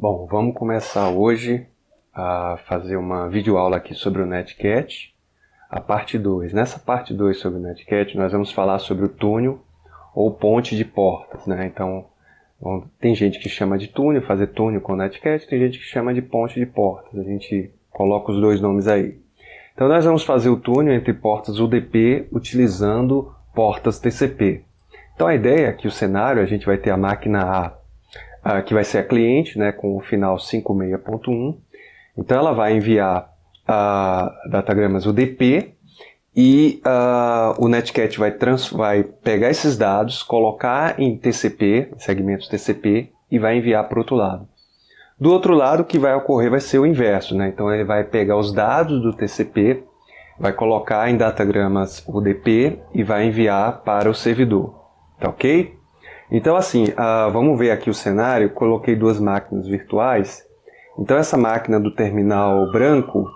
Bom, vamos começar hoje a fazer uma videoaula aqui sobre o Netcat, a parte 2. Nessa parte 2 sobre o Netcat, nós vamos falar sobre o túnel ou ponte de portas, né? Então, tem gente que chama de túnel, fazer túnel com o Netcat, tem gente que chama de ponte de portas. A gente coloca os dois nomes aí. Então, nós vamos fazer o túnel entre portas UDP utilizando portas TCP. Então, a ideia é que o cenário, a gente vai ter a máquina A, que vai ser a cliente, né, com o final 56.1. Então ela vai enviar datagramas UDP e o Netcat vai pegar esses dados, colocar em TCP, segmentos TCP, e vai enviar para o outro lado. Do outro lado, o que vai ocorrer vai ser o inverso, né? Então ele vai pegar os dados do TCP, vai colocar em datagramas UDP e vai enviar para o servidor. Tá ok? Então assim, vamos ver aqui o cenário. Coloquei duas máquinas virtuais. Então essa máquina do terminal branco,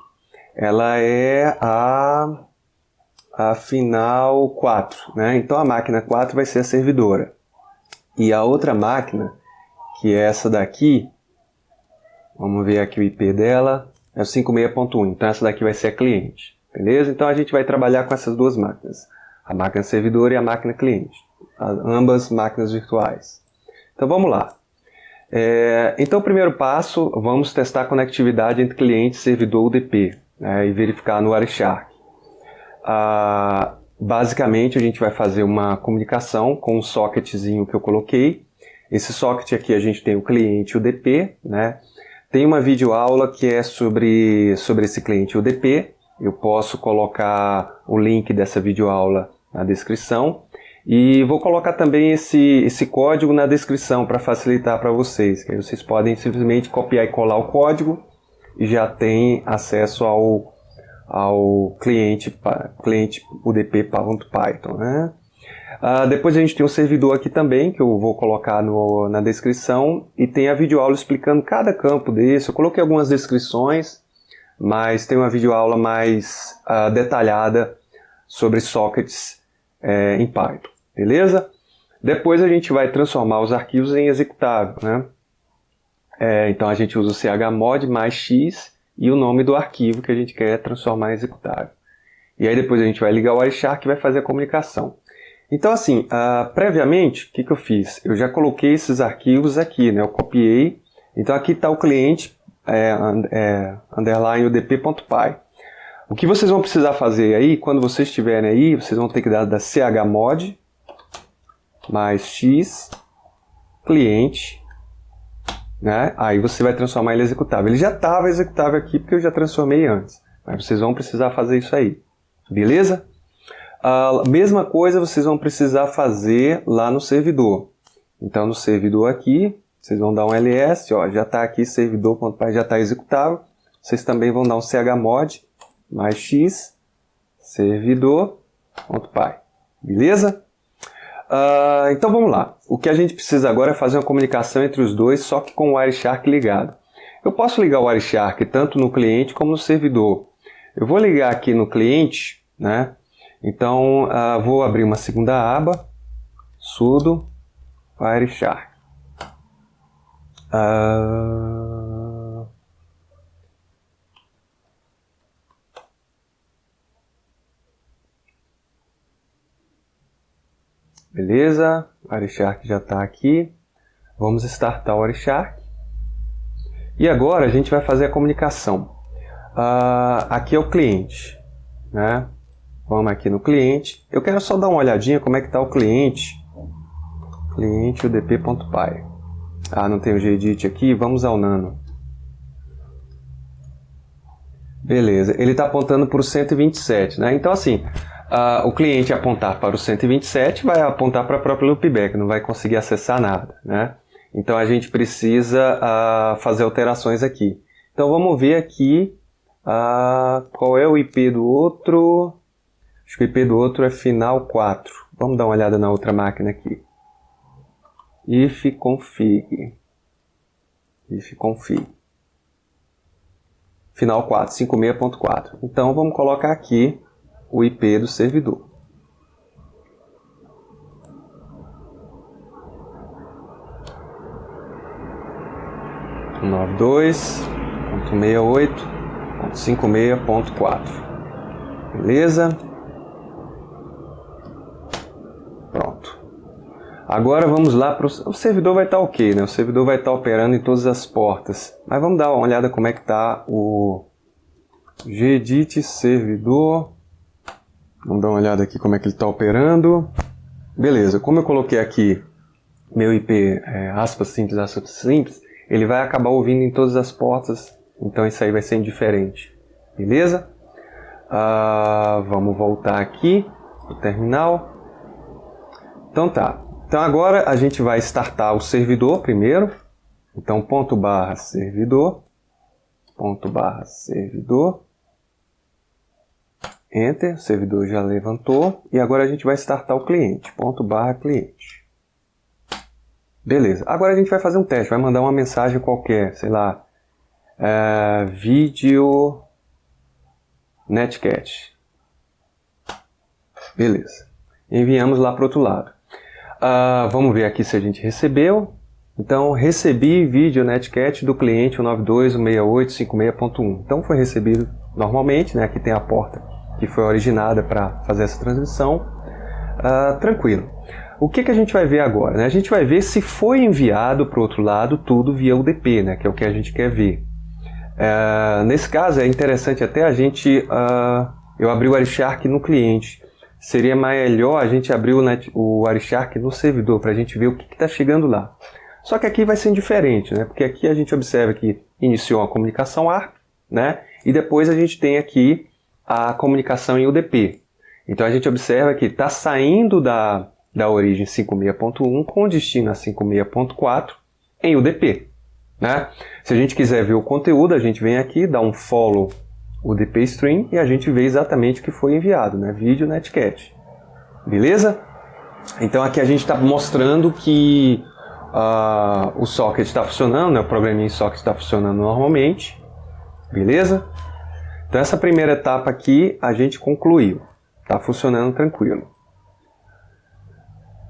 ela é a final 4, né? Então a máquina 4 vai ser a servidora. E a outra máquina, que é essa daqui, vamos ver aqui o IP dela, é o 56.1. Então essa daqui vai ser a cliente, beleza? Então a gente vai trabalhar com essas duas máquinas, a máquina servidora e a máquina cliente, ambas máquinas virtuais. Então vamos lá. Então o primeiro passo, vamos testar a conectividade entre cliente e servidor UDP, né, e verificar no Wireshark. Basicamente a gente vai fazer uma comunicação com um socketzinho que eu coloquei. Esse socket aqui a gente tem o cliente UDP, né? Tem uma videoaula que é sobre esse cliente UDP. Eu posso colocar o link dessa videoaula na descrição. E vou colocar também esse código na descrição para facilitar para vocês. Que aí vocês podem simplesmente copiar e colar o código e já tem acesso ao cliente udp.python, né? Depois a gente tem um servidor aqui também, que eu vou colocar na descrição, e tem a videoaula explicando cada campo desse. Eu coloquei algumas descrições, mas tem uma videoaula mais detalhada sobre sockets em Python, beleza? Depois a gente vai transformar os arquivos em executável, né? Então a gente usa o chmod mais x e o nome do arquivo que a gente quer transformar em executável. E aí depois a gente vai ligar o Wireshark e vai fazer a comunicação. Então assim, previamente, o que eu fiz? Eu já coloquei esses arquivos aqui, né? Eu copiei. Então aqui está o cliente, underline udp.py. O que vocês vão precisar fazer aí, quando vocês estiverem aí, vocês vão ter que dar da chmod mais x cliente, né? Aí você vai transformar ele em executável. Ele já estava executável aqui porque eu já transformei antes, mas vocês vão precisar fazer isso aí, beleza? A mesma coisa vocês vão precisar fazer lá no servidor. Então no servidor aqui, vocês vão dar um ls, ó, já está aqui servidor.py, já está executável. Vocês também vão dar um chmod mais x servidor.py, beleza? Então vamos lá. O que a gente precisa agora é fazer uma comunicação entre os dois, só que com o Wireshark ligado. Eu posso ligar o Wireshark tanto no cliente como no servidor. Eu vou ligar aqui no cliente, né? Então vou abrir uma segunda aba, sudo Wireshark. Beleza, o Wireshark já está aqui. Vamos startar o Wireshark. E agora a gente vai fazer a comunicação. Aqui é o cliente, né? Vamos aqui no cliente. Eu quero só dar uma olhadinha como é que está o cliente. Cliente udp.py. Não tem o gedit aqui, vamos ao nano. Beleza, ele está apontando para o 127, né? Então assim, o cliente apontar para o 127 vai apontar para a própria loopback, não vai conseguir acessar nada, né? Então a gente precisa fazer alterações aqui. Então vamos ver aqui qual é o IP do outro. Acho que o IP do outro é final 4. Vamos dar uma olhada na outra máquina aqui. If config. Final 4, 56.4. Então vamos colocar aqui o IP do servidor. 192.168.56.4. Beleza? Pronto. Agora vamos lá para o servidor vai estar ok, né? O servidor vai estar operando em todas as portas. Mas vamos dar uma olhada como é que está o gedit servidor. Vamos dar uma olhada aqui como é que ele está operando. Beleza, como eu coloquei aqui meu IP, aspas simples, ele vai acabar ouvindo em todas as portas. Então isso aí vai ser indiferente. Beleza? Vamos voltar aqui no terminal. Então tá. Então agora a gente vai startar o servidor primeiro. Então /servidor, /servidor, Enter, o servidor já levantou. E agora a gente vai startar o cliente, /cliente. Beleza, agora a gente vai fazer um teste, vai mandar uma mensagem qualquer, sei lá, vídeo netcat. Beleza, enviamos lá para o outro lado. Vamos ver aqui se a gente recebeu. Então, recebi vídeo netcat do cliente 192.168.56.1. Então, foi recebido normalmente, né? Aqui tem a porta que foi originada para fazer essa transmissão. Tranquilo. O que a gente vai ver agora? Né? A gente vai ver se foi enviado para o outro lado tudo via UDP, né? Que é o que a gente quer ver. Nesse caso, é interessante até a gente... eu abri o Wireshark no cliente. Seria melhor a gente abrir o Wireshark no servidor para a gente ver o que está chegando lá. Só que aqui vai ser diferente, né? Porque aqui a gente observa que iniciou a comunicação ARP, né? E depois a gente tem aqui a comunicação em UDP. Então a gente observa que está saindo da origem 56.1 com destino a 56.4 em UDP. Né? Se a gente quiser ver o conteúdo, a gente vem aqui, dá um follow UDP stream e a gente vê exatamente o que foi enviado, né? Vídeo netcat. Beleza? Então aqui a gente está mostrando que o socket está funcionando, né? O programinha em socket está funcionando normalmente. Beleza? Então essa primeira etapa aqui a gente concluiu. Está funcionando tranquilo.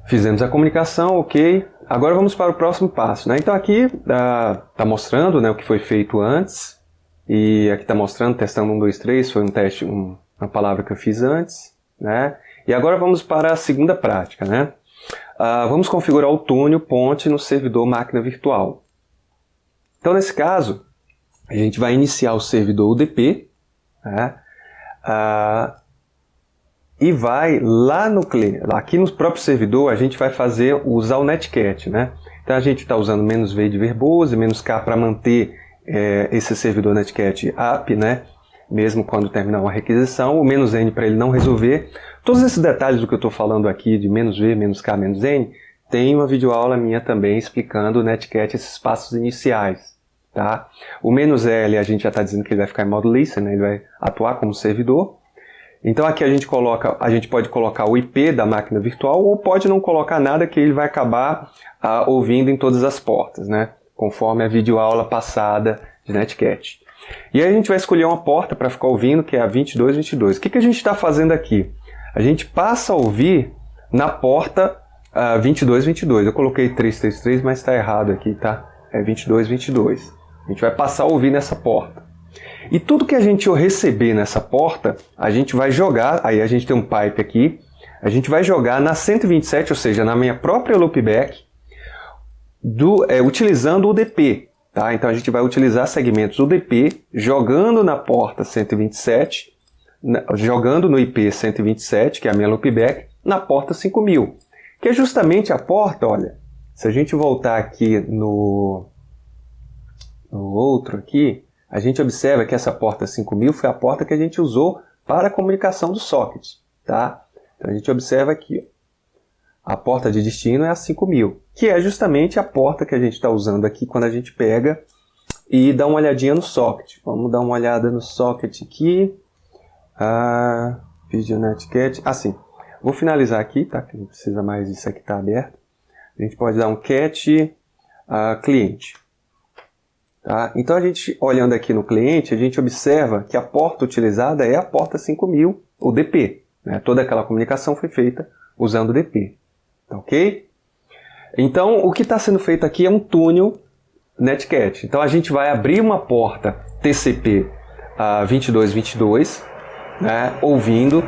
Fizemos a comunicação, ok. Agora vamos para o próximo passo. Né? Então aqui está mostrando, né, o que foi feito antes. E aqui está mostrando, testando 1, 2, 3, foi um teste, uma palavra que eu fiz antes. Né? E agora vamos para a segunda prática. Né? Vamos configurar o túnel ponte no servidor máquina virtual. Então nesse caso, a gente vai iniciar o servidor UDP. Né? E vai lá no cliente, aqui no próprio servidor, a gente vai usar o netcat. Né? Então a gente está usando "-v de verbose, "-k" para manter esse servidor netcat up, né? Mesmo quando terminar uma requisição, o "-n" para ele não resolver. Todos esses detalhes do que eu estou falando aqui, de "-v", "-k", "-n", tem uma videoaula minha também explicando o netcat, esses passos iniciais. Tá? O "-l" a gente já está dizendo que ele vai ficar em modo listen, né? Ele vai atuar como servidor. Então aqui a gente pode colocar o IP da máquina virtual ou pode não colocar nada que ele vai acabar ouvindo em todas as portas, né? Conforme a videoaula passada de netcat. E aí a gente vai escolher uma porta para ficar ouvindo, que é a 2222. O que a gente está fazendo aqui? A gente passa a ouvir na porta 2222. Eu coloquei 333, mas está errado aqui, tá? É 2222. A gente vai passar a ouvir nessa porta. E tudo que a gente receber nessa porta, a gente vai jogar, aí a gente tem um pipe aqui, a gente vai jogar na 127, ou seja, na minha própria loopback, utilizando o UDP. Tá? Então a gente vai utilizar segmentos UDP, jogando na porta 127, jogando no IP 127, que é a minha loopback, na porta 5000. Que é justamente a porta, olha, se a gente voltar aqui no outro aqui, a gente observa que essa porta 5000 foi a porta que a gente usou para a comunicação do socket. Tá? Então a gente observa aqui, ó, a porta de destino é a 5000, que é justamente a porta que a gente está usando aqui quando a gente pega e dá uma olhadinha no socket. Vamos dar uma olhada no socket aqui. Video netcat. Assim, vou finalizar aqui, tá? Que não precisa mais disso aqui, está aberto. A gente pode dar um cat cliente. Tá? Então, a gente, olhando aqui no cliente, a gente observa que a porta utilizada é a porta 5000, o DP. Né? Toda aquela comunicação foi feita usando o DP. Tá ok? Então, o que está sendo feito aqui é um túnel netcat. Então a gente vai abrir uma porta TCP 2222, né, ouvindo,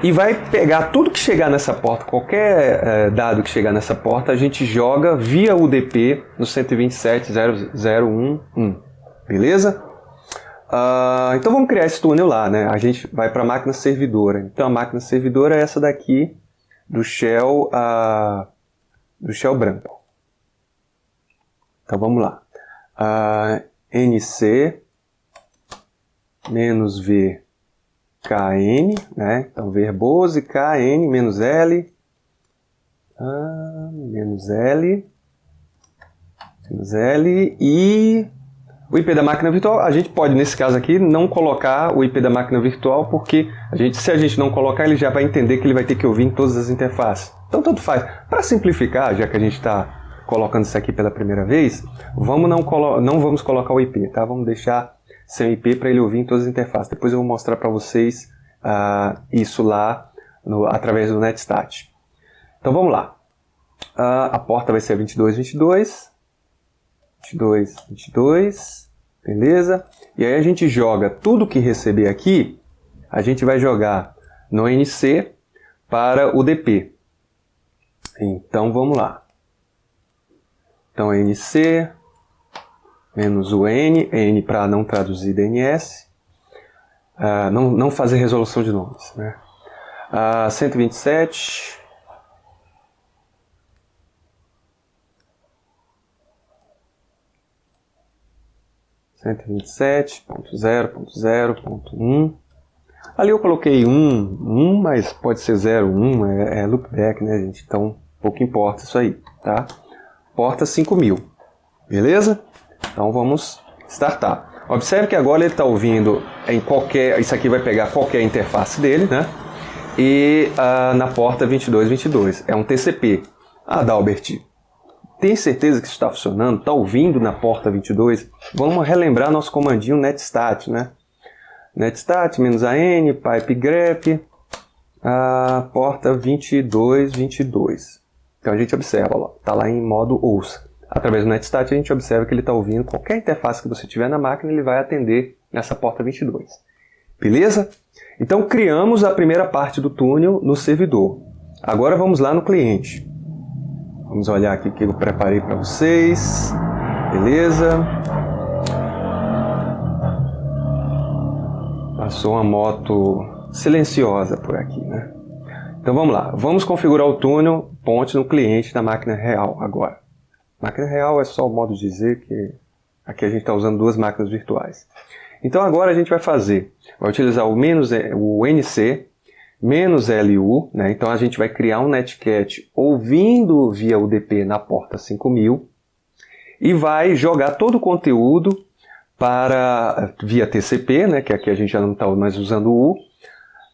e vai pegar tudo que chegar nessa porta, qualquer dado que chegar nessa porta, a gente joga via UDP no 127.0.0.1.1, beleza? Então vamos criar esse túnel lá, né? A gente vai para a máquina servidora. Então a máquina servidora é essa daqui do shell branco. Então vamos lá. NC -v KN, né? Então verbose KN -L -L e o IP da máquina virtual. A gente pode, nesse caso aqui, não colocar o IP da máquina virtual, porque se a gente não colocar, ele já vai entender que ele vai ter que ouvir em todas as interfaces. Então tanto faz. Para simplificar, já que a gente está colocando isso aqui pela primeira vez, não vamos colocar o IP, tá? Vamos deixar sem IP para ele ouvir em todas as interfaces. Depois eu vou mostrar para vocês isso lá através do netstat. Então vamos lá. A porta vai ser 2222. 22, beleza? E aí a gente joga tudo que receber aqui, a gente vai jogar no NC para o DP. Então vamos lá. Então NC menos o N para não traduzir DNS, não fazer resolução de nomes, né? 127 127.0.0.1. Ali eu coloquei 1, mas pode ser 0.1, é loopback, né, gente? Então, pouco importa isso aí, tá? Porta 5000, beleza? Então vamos startar. Observe que agora ele está ouvindo em qualquer... Isso aqui vai pegar qualquer interface dele, né? E na porta 2222. É um TCP. Dalbert, tem certeza que isso está funcionando? Está ouvindo na porta 22? Vamos relembrar nosso comandinho netstat, né? Netstat -an, pipe grep, porta 2222. Então a gente observa, está lá em modo ouça. Através do netstat a gente observa que ele está ouvindo qualquer interface que você tiver na máquina, ele vai atender nessa porta 22. Beleza? Então criamos a primeira parte do túnel no servidor. Agora vamos lá no cliente. Vamos olhar aqui o que eu preparei para vocês. Beleza? Passou uma moto silenciosa por aqui, né? Então vamos lá. Vamos configurar o túnel ponte no cliente da máquina real agora. Máquina real é só o modo de dizer que aqui a gente está usando duas máquinas virtuais. Então agora a gente vai utilizar o NC -LU, né? Então a gente vai criar um netcat ouvindo via UDP na porta 5000 e vai jogar todo o conteúdo via TCP, né? Que aqui a gente já não está mais usando o U,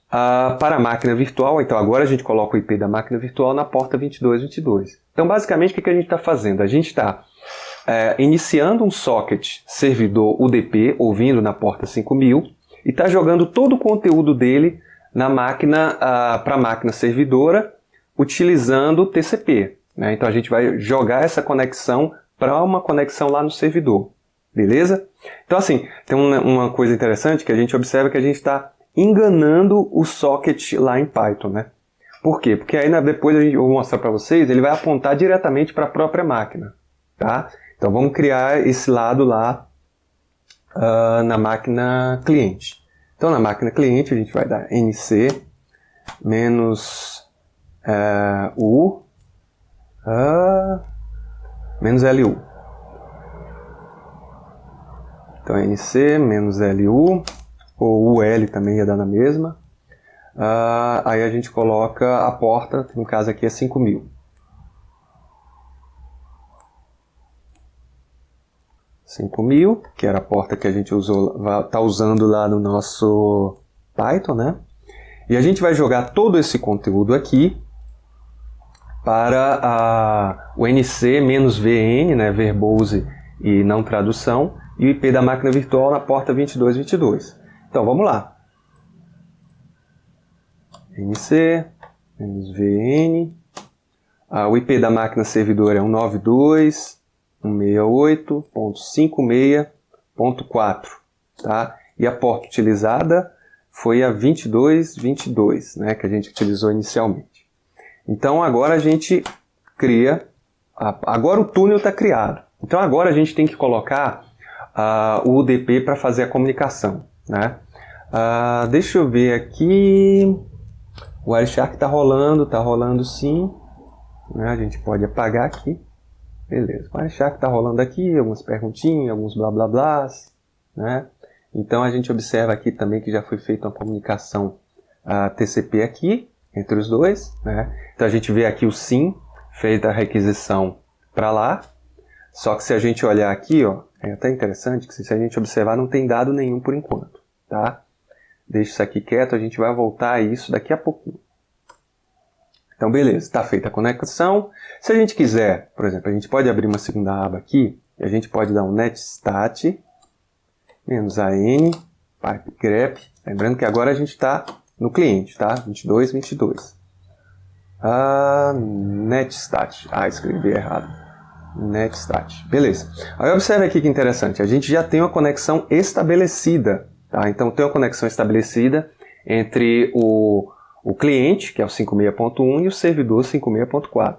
para a máquina virtual. Então agora a gente coloca o IP da máquina virtual na porta 2222. Então basicamente o que a gente está fazendo? A gente está iniciando um socket servidor UDP ouvindo na porta 5000 e está jogando todo o conteúdo dele na máquina para a máquina servidora utilizando o TCP, né? Então a gente vai jogar essa conexão para uma conexão lá no servidor, beleza? Então assim, tem uma coisa interessante que a gente observa que a gente está enganando o socket lá em Python, né? Por quê? Porque aí depois eu vou mostrar para vocês, ele vai apontar diretamente para a própria máquina, tá? Então vamos criar esse lado lá na máquina cliente. Então na máquina cliente a gente vai dar NC -u -LU. Então NC -LU, ou UL também ia dar na mesma. Aí a gente coloca a porta, que no caso aqui é 5000. 5000, que era a porta que a gente está usando lá no nosso Python, né? E a gente vai jogar todo esse conteúdo aqui para o NC -VN, né? Verbose e não tradução, e o IP da máquina virtual na porta 2222. Então vamos lá. NC -VN, o IP da máquina servidora é 192. 168.56.4, tá? E a porta utilizada foi a 2222, né, que a gente utilizou inicialmente. Então agora a gente cria, agora o túnel está criado. Então agora a gente tem que colocar o UDP para fazer a comunicação, né? Deixa eu ver aqui, o Wireshark está rolando sim, né? A gente pode apagar aqui, beleza, o Wireshark está rolando aqui, algumas perguntinhas, alguns blá blá blás, né? Então a gente observa aqui também que já foi feita uma comunicação TCP aqui, entre os dois, né? Então a gente vê aqui o SYN, fez a requisição para lá, só que se a gente olhar aqui, ó, é até interessante que se a gente observar não tem dado nenhum por enquanto, tá? Deixa isso aqui quieto, a gente vai voltar a isso daqui a pouquinho. Então beleza, está feita a conexão. Se a gente quiser, por exemplo, a gente pode abrir uma segunda aba aqui, e a gente pode dar um netstat -an pipe grep, lembrando que agora a gente está no cliente, tá? 2222. Netstat, escrevi errado. Netstat, beleza. Aí observe aqui que interessante, a gente já tem uma conexão estabelecida, tá? Então tem uma conexão estabelecida entre o cliente, que é o 56.1, e o servidor 56.4.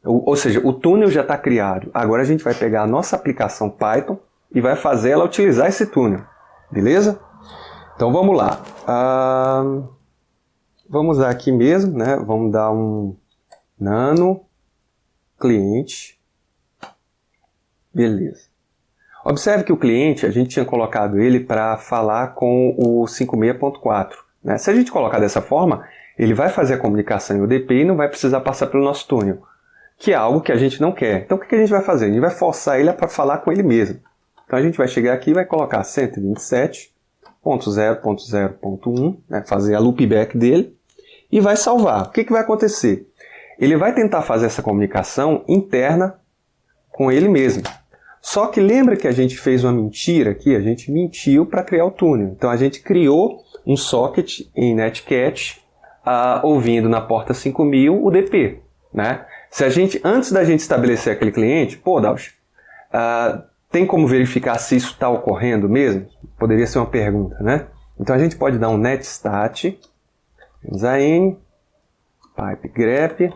Ou seja, o túnel já está criado. Agora a gente vai pegar a nossa aplicação Python e vai fazer ela utilizar esse túnel, beleza? Então vamos lá. Vamos usar aqui mesmo, né? Vamos dar um nano cliente. Beleza. Observe que o cliente, a gente tinha colocado ele para falar com o 56.4. Né? Se a gente colocar dessa forma, ele vai fazer a comunicação em UDP e não vai precisar passar pelo nosso túnel, que é algo que a gente não quer. Então o que a gente vai fazer? A gente vai forçar ele para falar com ele mesmo. Então a gente vai chegar aqui e vai colocar 127.0.0.1, né? Fazer a loopback dele, e vai salvar. O que vai acontecer? Ele vai tentar fazer essa comunicação interna com ele mesmo. Só que lembra que a gente fez uma mentira aqui? A gente mentiu para criar o túnel. Então a gente criou um socket em Netcat ouvindo na porta 5000 o DP, né? Se a gente, antes da gente estabelecer aquele cliente, pô, Dauch, tem como verificar se isso está ocorrendo mesmo? Poderia ser uma pergunta, né? Então a gente pode dar um netstat -an pipe grep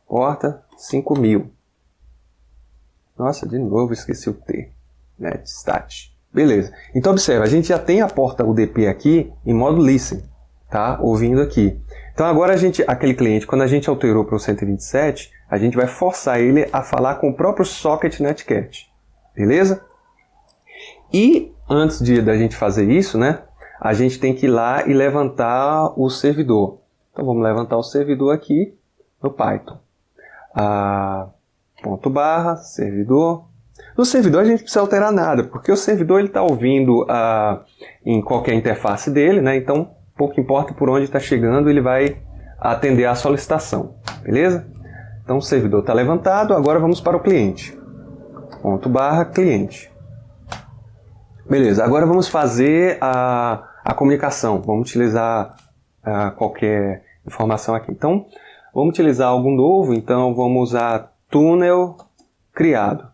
porta 5000. Nossa, de novo esqueci o T. Netstat. Beleza. Então observa, a gente já tem a porta UDP aqui em modo listen, tá? Ouvindo aqui. Então agora aquele cliente, quando a gente alterou para o 127, a gente vai forçar ele a falar com o próprio socket Netcat. Beleza? E antes da gente fazer isso, né? A gente tem que ir lá e levantar o servidor. Então vamos levantar o servidor aqui no Python. /, servidor. No servidor a gente não precisa alterar nada, porque o servidor está ouvindo em qualquer interface dele, né? Então pouco importa por onde está chegando, ele vai atender a solicitação, beleza? Então o servidor está levantado, agora vamos para o cliente. /, cliente. Beleza, agora vamos fazer a comunicação, vamos utilizar qualquer informação aqui. Então vamos utilizar algo novo, então vamos usar túnel criado.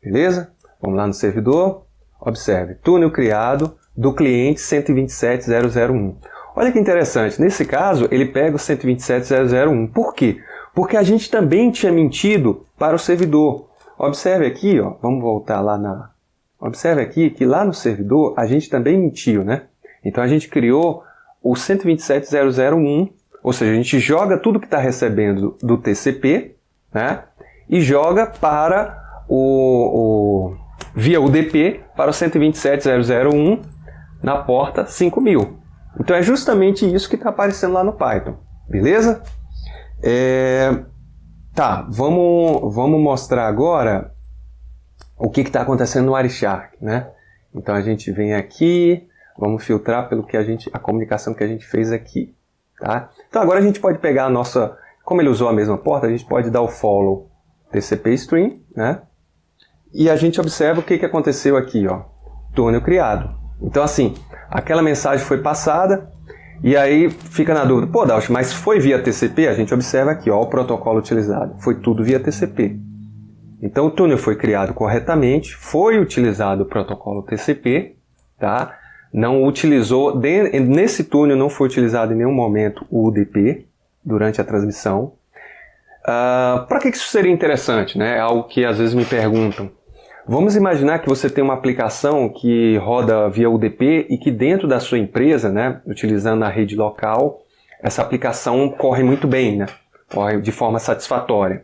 Beleza? Vamos lá no servidor, observe, túnel criado do cliente 127.0.0.1. Olha que interessante, nesse caso ele pega o 127.0.0.1. Por quê? Porque a gente também tinha mentido para o servidor. Observe aqui, ó, vamos voltar lá Observe aqui que lá no servidor a gente também mentiu, né? Então a gente criou o 127.0.0.1, ou seja, a gente joga tudo que está recebendo do TCP, né? E joga para via UDP para o 127.0.0.1 na porta 5000. Então é justamente isso que está aparecendo lá no Python, beleza? Tá, vamos mostrar agora o que está acontecendo no Wireshark, né? Então a gente vem aqui, vamos filtrar pelo que a comunicação que a gente fez aqui, tá? Então agora a gente pode pegar a nossa, como ele usou a mesma porta, a gente pode dar o follow TCP stream, né? E a gente observa o que aconteceu aqui, ó, túnel criado. Então assim, aquela mensagem foi passada E aí fica na dúvida, pô, Dauch, mas foi via TCP? A gente observa aqui, ó, o protocolo utilizado. Foi tudo via TCP. Então o túnel foi criado corretamente, foi utilizado o protocolo TCP, tá? Não utilizou, nesse túnel não foi utilizado em nenhum momento o UDP durante a transmissão. Para que isso seria interessante, né? É algo que às vezes me perguntam. Vamos imaginar que você tem uma aplicação que roda via UDP e que dentro da sua empresa, né, utilizando a rede local, essa aplicação corre muito bem, né? Corre de forma satisfatória.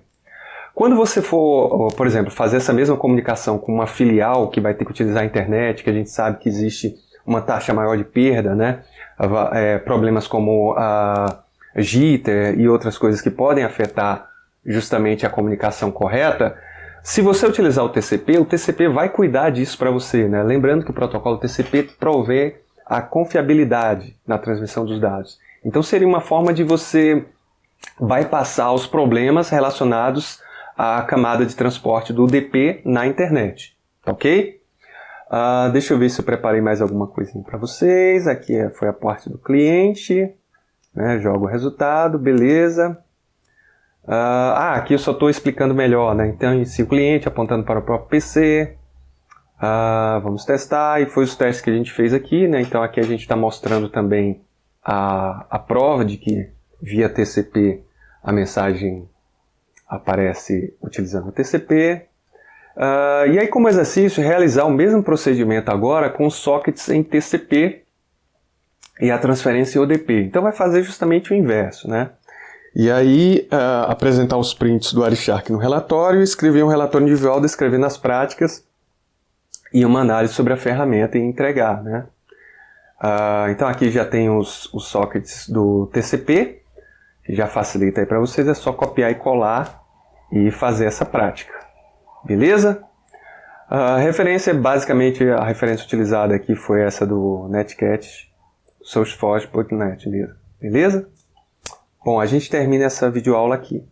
Quando você for, por exemplo, fazer essa mesma comunicação com uma filial que vai ter que utilizar a internet, que a gente sabe que existe uma taxa maior de perda, né? Problemas como a jitter e outras coisas que podem afetar justamente a comunicação correta. Se você utilizar o TCP vai cuidar disso para você, né? Lembrando que o protocolo TCP provê a confiabilidade na transmissão dos dados. Então seria uma forma de você bypassar os problemas relacionados à camada de transporte do UDP na internet, ok? Deixa eu ver se eu preparei mais alguma coisinha para vocês. Aqui foi a parte do cliente, né? Jogo o resultado, beleza. Aqui eu só estou explicando melhor, né? Então, se o cliente apontando para o próprio PC, vamos testar, e foi os testes que a gente fez aqui, né? Então aqui a gente está mostrando também a prova de que via TCP a mensagem aparece utilizando o TCP. E aí, como exercício, realizar o mesmo procedimento agora com sockets em TCP e a transferência em UDP. Então vai fazer justamente o inverso, né? E aí, apresentar os prints do Wireshark no relatório, escrever um relatório individual descrevendo as práticas e uma análise sobre a ferramenta e entregar, né? Então aqui já tem os sockets do TCP, que já facilita aí para vocês, é só copiar e colar e fazer essa prática. Beleza? A referência, basicamente, a referência utilizada aqui foi essa do Netcat, sourceforge.net mesmo. Beleza? Bom, a gente termina essa videoaula aqui.